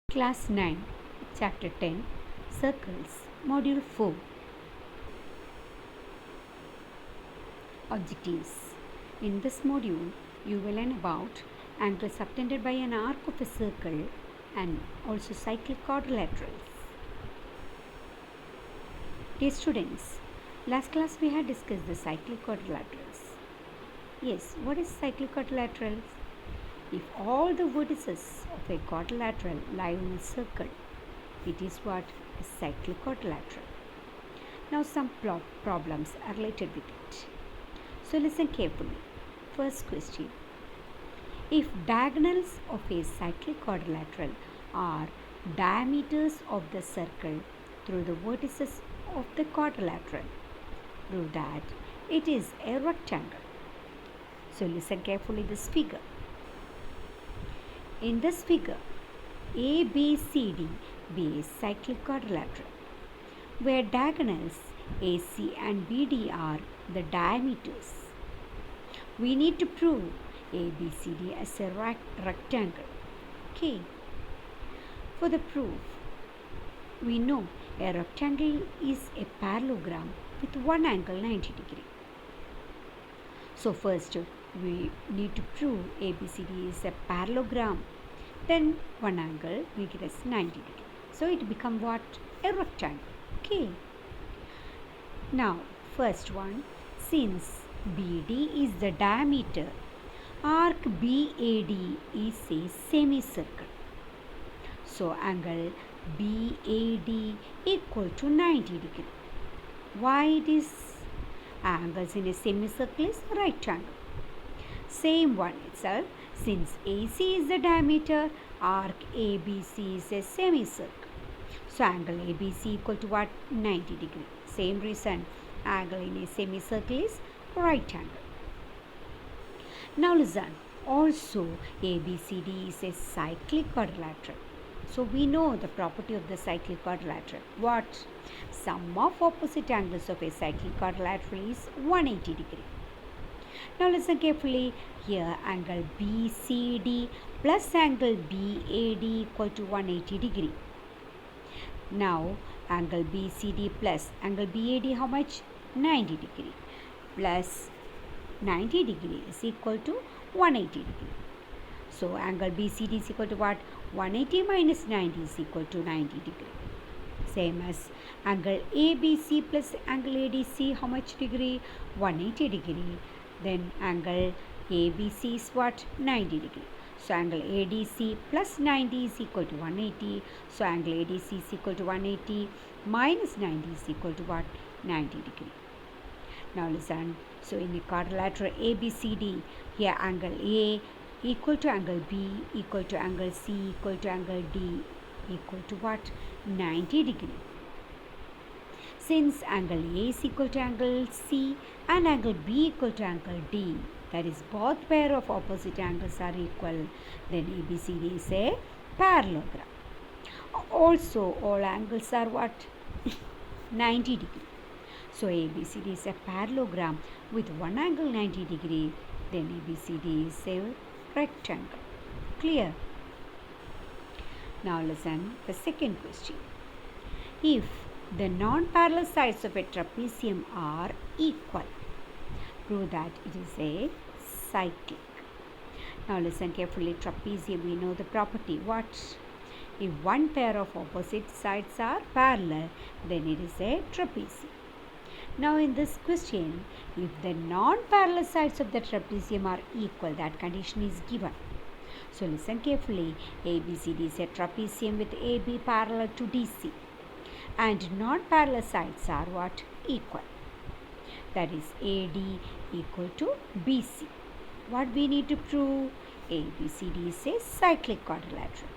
Class 9, Chapter 10, Circles, Module 4. Objectives. In this module, you will learn about angles subtended by an arc of a circle and also cyclic quadrilaterals. Dear students, last class we had discussed the cyclic quadrilaterals. Yes, what is cyclic quadrilaterals? If all the vertices of a quadrilateral lie in a circle, it is what? A cyclic quadrilateral. Now some problems are related with it. So listen carefully. First question. If diagonals of a cyclic quadrilateral are diameters of the circle through the vertices of the quadrilateral, prove that it is a rectangle. So listen carefully this figure. In this figure, ABCD be a cyclic quadrilateral, where diagonals AC and BD are the diameters. We need to prove ABCD as a rectangle. Okay. For the proof, we know a rectangle is a parallelogram with one angle 90 degree. So first, we need to prove ABCD is a parallelogram. Then one angle make it as 90 degree. So it become what? A rectangle. Okay. Now first one, since BD is the diameter, arc BAD is a semicircle. So angle BAD equal to 90 degree. Why it is? Angles in a semicircle is right angle. Same one itself, since AC is the diameter, arc ABC is a semicircle. So angle ABC equal to what? 90 degree. Same reason, angle in a semicircle is right angle. Now listen, also ABCD is a cyclic quadrilateral. So we know the property of the cyclic quadrilateral. What? Sum of opposite angles of a cyclic quadrilateral is 180 degree. Now listen carefully. Here angle BCD plus angle BAD equal to 180 degree. Now angle BCD plus angle BAD how much? 90 degree. Plus 90 degree is equal to 180 degree. So angle BCD is equal to what? 180 minus 90 is equal to 90 degree. Same as angle ABC plus angle ADC how much degree? 180 degree. Then angle ABC is what? 90 degree. So angle ADC plus 90 is equal to 180. So angle ADC is equal to 180 minus 90 is equal to what? 90 degree. Now listen. So in a quadrilateral ABCD, here angle A equal to angle B equal to angle C equal to angle D equal to what? 90 degree. Since angle A is equal to angle C and angle B equal to angle D, that is both pair of opposite angles are equal, then ABCD is a parallelogram. Also all angles are what? 90 degree. So ABCD is a parallelogram with one angle 90 degree, then ABCD is a rectangle. Clear? Now listen the second question. If the non-parallel sides of a trapezium are equal, prove that it is a cyclic. Now listen carefully. Trapezium, we know the property. What? If one pair of opposite sides are parallel, then it is a trapezium. Now in this question, if the non-parallel sides of the trapezium are equal, that condition is given. So listen carefully. ABCD is a trapezium with AB parallel to DC. And non-parallel sides are what? Equal. That is AD equal to BC. What we need to prove? ABCD is a cyclic quadrilateral.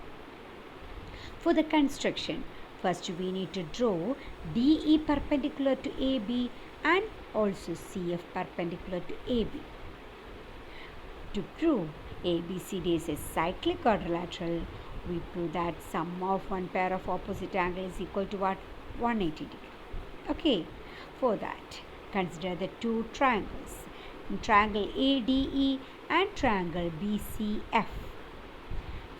For the construction, first we need to draw DE perpendicular to AB and also CF perpendicular to AB. To prove ABCD is a cyclic quadrilateral, we prove that sum of one pair of opposite angles is equal to what? 180 degree. Okay. For that, consider the two triangles. Triangle ADE and triangle BCF.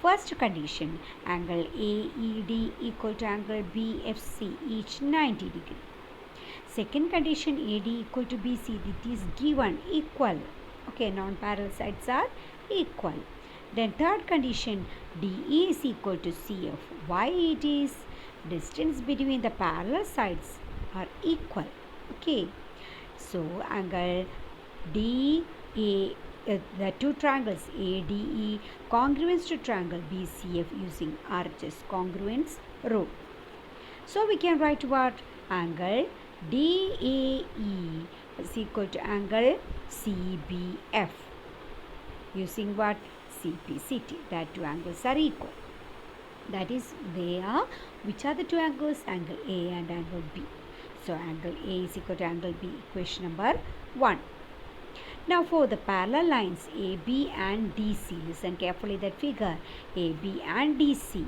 First condition, angle AED equal to angle BFC, each 90 degree. Second condition, AD equal to BC, it is given equal. Okay, non-parallel sides are equal. Then third condition, DE is equal to CF. Why it is? Distance between the parallel sides are equal. Okay, so angle DA, the two triangles ADE congruence to triangle BCF using RHS congruence rule. So we can write what? Angle DAE is equal to angle CBF using what? CPCT. That two angles are equal. That is, they are, which are the two angles? Angle A and angle B. So angle A is equal to angle B, equation number 1. Now for the parallel lines AB and DC, listen carefully that figure, AB and DC,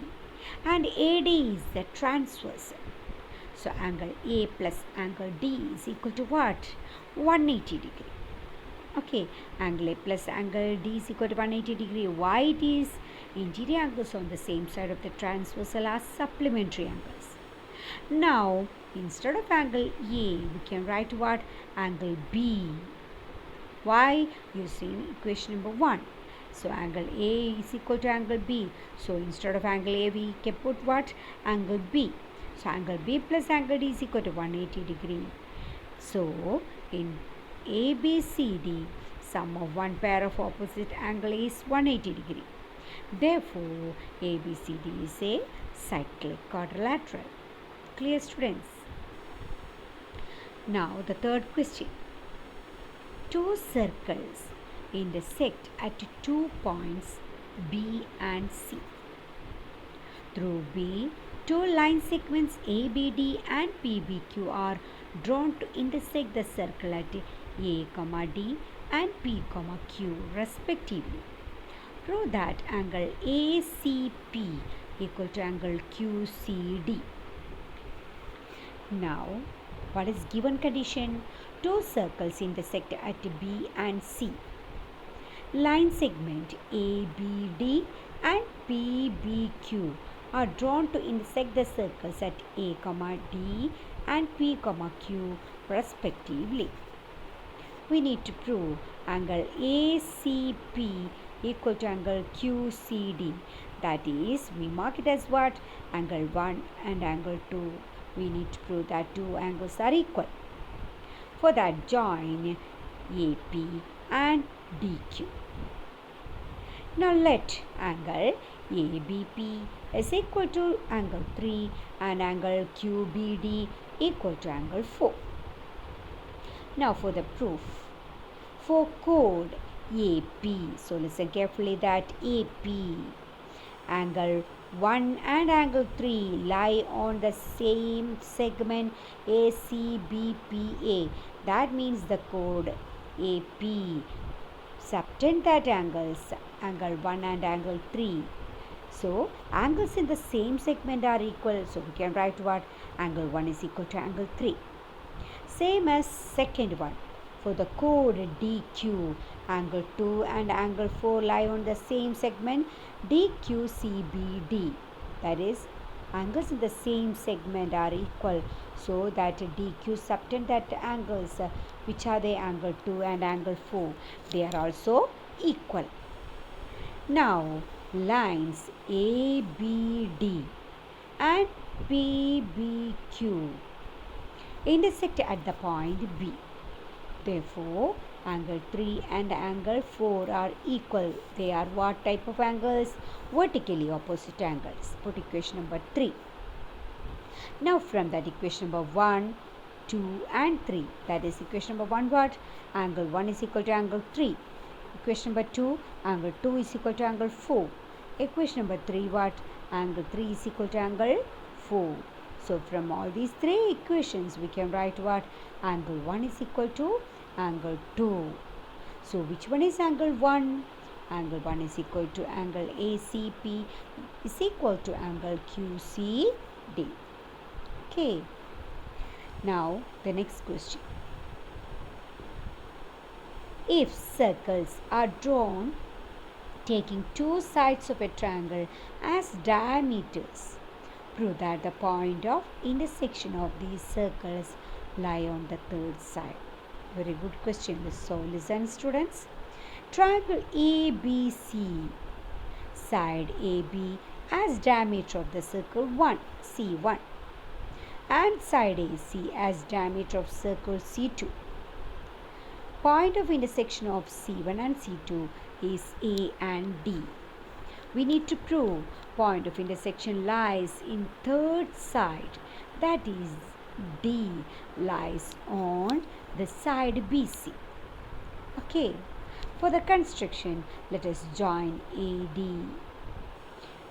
and AD is the transversal. So angle A plus angle D is equal to what? 180 degree. Okay, angle A plus angle D is equal to 180 degree. Why it is? Interior angles on the same side of the transversal are supplementary angles. Now, instead of angle A, we can write what? Angle B. Why? Using equation number 1. So, angle A is equal to angle B. So, instead of angle A, we can put what? Angle B. So, angle B plus angle D is equal to 180 degree. So, in ABCD, sum of one pair of opposite angle is 180 degree. Therefore, ABCD is a cyclic quadrilateral. Clear, students? Now, the third question. Two circles intersect at 2 points B and C. Through B, two line segments ABD and PBQ are drawn to intersect the circle at A, D and P, Q respectively. Prove that angle ACP equal to angle QCD. Now, what is given condition? Two circles intersect at B and C. Line segment ABD and PBQ are drawn to intersect the circles at A, D and P, Q respectively. We need to prove angle ACP equal to angle QCD. That is, we mark it as what? Angle 1 and angle 2. We need to prove that two angles are equal. For that, join AP and DQ. Now let angle ABP is equal to angle 3 and angle QBD equal to angle 4. Now for the proof. For chord AP, so listen carefully that AP, angle 1 and angle 3 lie on the same segment ACBPA. That means the chord AP subtend that angles, angle 1 and angle 3. So, angles in the same segment are equal. So, we can write what? Angle 1 is equal to angle 3. Same as second one. For the chord DQ, angle 2 and angle 4 lie on the same segment DQCBD. That is, angles in the same segment are equal. So that DQ subtend that angles, which are the angle 2 and angle 4. They are also equal. Now, lines ABD and PBQ intersect at the point B. Therefore, angle 3 and angle 4 are equal. They are what type of angles? Vertically opposite angles. Put equation number 3. Now, from that equation number 1, 2 and 3, that is equation number 1 what? Angle 1 is equal to angle 3. Equation number 2, angle 2 is equal to angle 4. Equation number 3 what? Angle 3 is equal to angle 4. So, from all these three equations, we can write what? Angle 1 is equal to angle 2. So, which one is angle 1? Angle 1 is equal to angle ACP is equal to angle QCD. Okay. Now, the next question. If circles are drawn taking two sides of a triangle as diameters. Prove that the point of intersection of these circles lie on the third side. Very good question. So listen, students. Triangle ABC, side AB as diameter of the circle 1, C1, and side AC as diameter of circle C2. Point of intersection of C1 and C2 is A and D. We need to prove point of intersection lies in third side, that is D lies on the side BC. Okay, for the construction, let us join AD.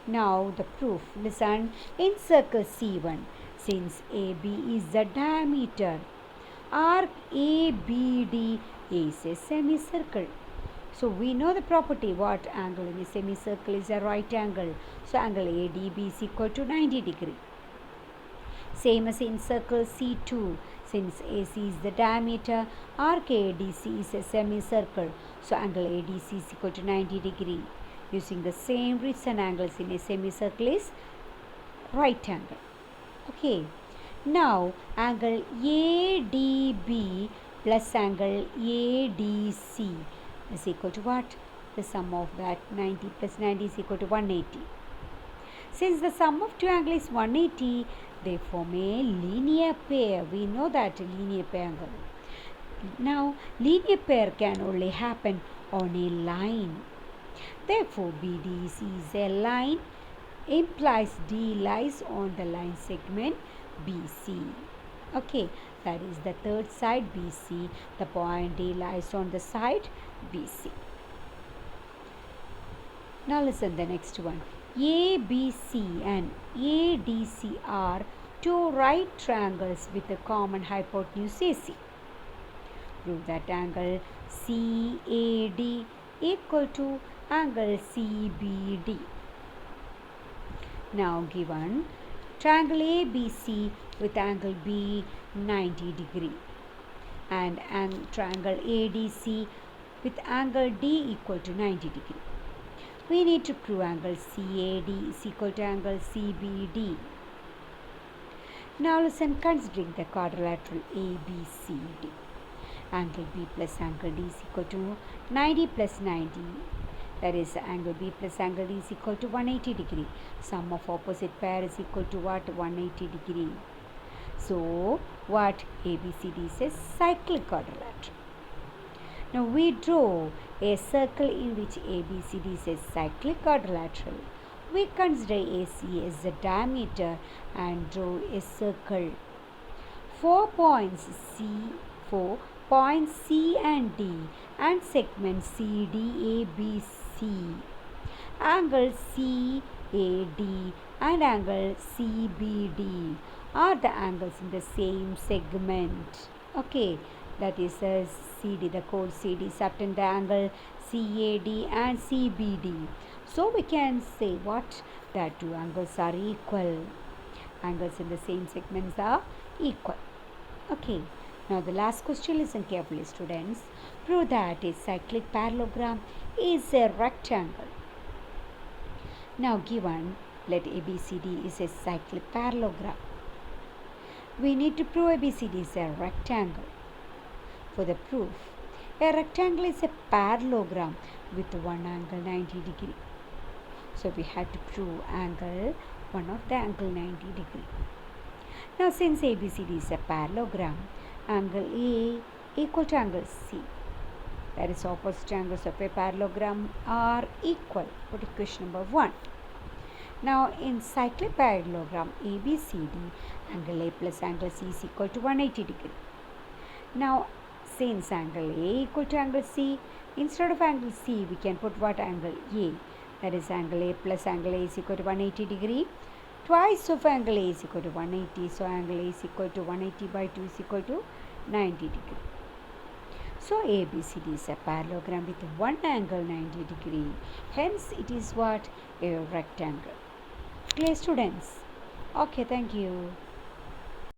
Now the proof, listen, in circle C1, since AB is the diameter, arc ABD is a semicircle. So we know the property, what angle in a semicircle is a right angle. So angle ADB is equal to 90 degree. Same as in circle C2, since AC is the diameter, arc ADC is a semicircle. So angle ADC is equal to 90 degree. Using the same reason, angles in a semicircle is right angle. Okay. Now angle ADB plus angle ADC is equal to what? The sum of that 90 plus 90 is equal to 180. Since the sum of two angles is 180, they form a linear pair. We know that linear pair angle. Now, linear pair can only happen on a line. Therefore, BDC is a line, implies D lies on the line segment BC. Okay, that is the third side BC. The point D lies on the side BC. Now listen the next one. ABC and ADC are two right triangles with a common hypotenuse AC. Prove that angle CAD equal to angle CBD. Now given triangle ABC with angle B 90 degree and triangle ADC with angle D equal to 90 degree. We need to prove angle CAD is equal to angle CBD. Now listen, considering the quadrilateral ABCD. Angle B plus angle D is equal to 90 plus 90. That is angle B plus angle D is equal to 180 degree. Sum of opposite pair is equal to what? 180 degree. So what? ABCD is a cyclic quadrilateral. Now we draw a circle in which ABCD is a cyclic quadrilateral. We consider AC as the diameter and draw a circle. 4 points C and D and segment CDABC. Angle CAD and angle CBD are the angles in the same segment. Okay, that is CD, the chord CD subtend the angle CAD and CBD. So we can say what? That two angles are equal. Angles in the same segments are equal. Okay. Now the last question, listen carefully students. Prove that a cyclic parallelogram is a rectangle. Now given, let ABCD is a cyclic parallelogram. We need to prove ABCD is a rectangle. For the proof, a rectangle is a parallelogram with one angle 90 degree. So we have to prove angle, one of the angle 90 degree. Now since ABCD is a parallelogram, angle A equal to angle C, that is opposite angles of a parallelogram are equal. Put equation number 1. Now in cyclic parallelogram ABCD, angle A plus angle C is equal to 180 degree. Now since angle A equal to angle C, instead of angle C we can put what? Angle A, that is angle A plus angle A is equal to 180 degree. Twice of angle A is equal to 180, so angle A is equal to 180 by 2 is equal to 90 degree. So ABCD is a parallelogram with one angle 90 degree. Hence it is what? A rectangle. Clear students? Okay, thank you.